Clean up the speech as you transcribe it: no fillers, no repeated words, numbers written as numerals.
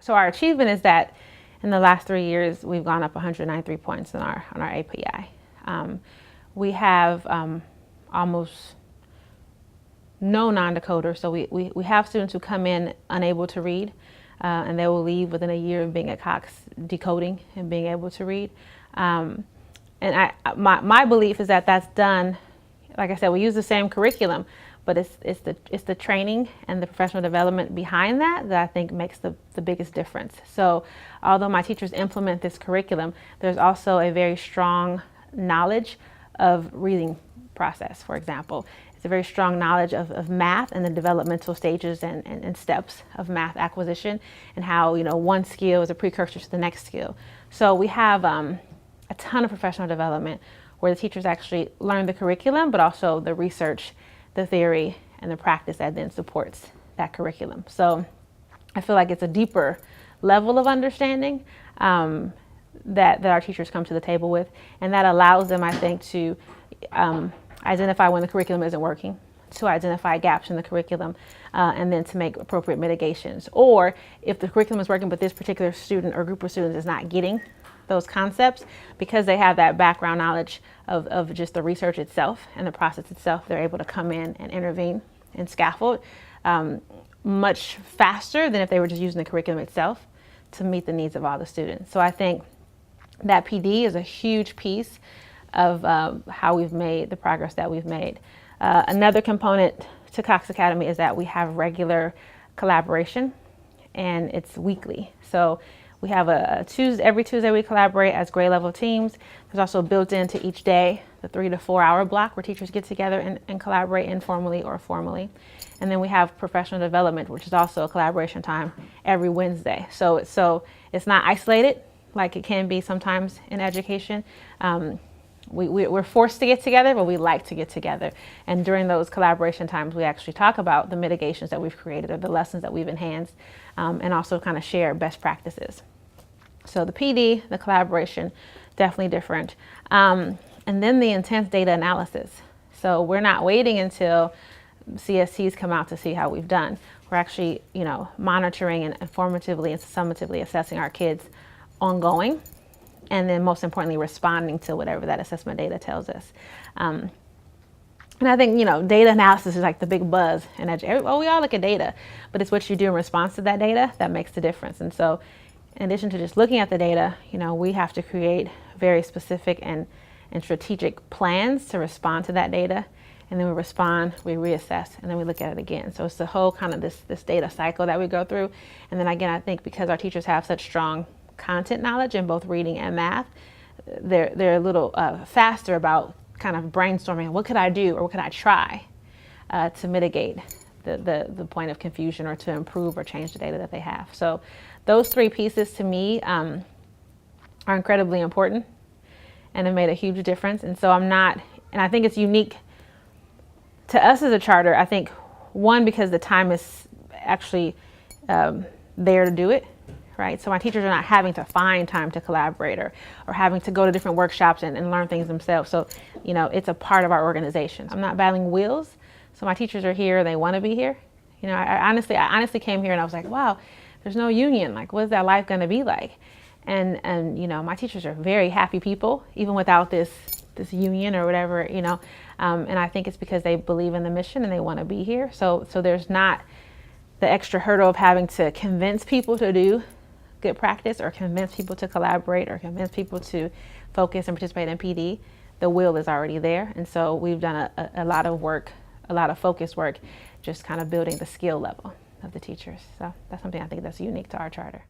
So our achievement is that in the last 3 years, we've gone up 193 points on our API. We have almost no non-decoders. So we have students who come in unable to read, and they will leave within a year of being at Cox decoding and being able to read. And my belief is that that's done, like I said, we use the same curriculum, but it's the training and the professional development behind that I think makes the biggest difference. So although my teachers implement this curriculum, there's also a very strong knowledge of reading process, for example. It's a very strong knowledge of math and the developmental stages and steps of math acquisition, and how, you know, one skill is a precursor to the next skill. So we have a ton of professional development where the teachers actually learn the curriculum, but also the research, the theory, and the practice that then supports that curriculum. So I feel like it's a deeper level of understanding that our teachers come to the table with, and that allows them, I think, to identify when the curriculum isn't working, to identify gaps in the curriculum, and then to make appropriate mitigations. Or if the curriculum is working, but this particular student or group of students is not getting those concepts, because they have that background knowledge of just the research itself and the process itself, they're able to come in and intervene and scaffold much faster than if they were just using the curriculum itself to meet the needs of all the students. So I think that PD is a huge piece of how we've made the progress that we've made. Another component to Cox Academy is that we have regular collaboration, and it's weekly. So we have every Tuesday we collaborate as grade level teams. There's also built into each day the 3 to 4 hour block where teachers get together and collaborate informally or formally. And then we have professional development, which is also a collaboration time every Wednesday. So it's not isolated like it can be sometimes in education. We're forced to get together, but we like to get together. And during those collaboration times, we actually talk about the mitigations that we've created or the lessons that we've enhanced, and also kind of share best practices. So the PD, the collaboration, definitely different. And then the intense data analysis. So we're not waiting until CSTs come out to see how we've done. We're actually, you know, monitoring and informatively and summatively assessing our kids ongoing, and then most importantly, responding to whatever that assessment data tells us. And I think, you know, data analysis is like the big buzz in education. Oh, we all look at data, but it's what you do in response to that data that makes the difference. And so in addition to just looking at the data, you know, we have to create very specific and strategic plans to respond to that data. And then we respond, we reassess, and then we look at it again. So it's the whole kind of this data cycle that we go through. And then again, I think because our teachers have such strong content knowledge in both reading and math, they're a little faster about kind of brainstorming, what could I do or what could I try to mitigate the point of confusion or to improve or change the data that they have. So those three pieces to me are incredibly important and have made a huge difference. And so and I think it's unique to us as a charter. I think one, because the time is actually there to do it. Right? So my teachers are not having to find time to collaborate or having to go to different workshops and learn things themselves. So, you know, it's a part of our organization. I'm not battling wheels. So my teachers are here, they want to be here. You know, I honestly came here and I was like, wow, there's no union. Like, what is that life going to be like? And you know, my teachers are very happy people, even without this union or whatever, you know. And I think it's because they believe in the mission and they want to be here. So there's not the extra hurdle of having to convince people to do good practice or convince people to collaborate or convince people to focus and participate in PD. The will is already there. And so we've done a lot of work, a lot of focused work, just kind of building the skill level of the teachers. So that's something I think that's unique to our charter.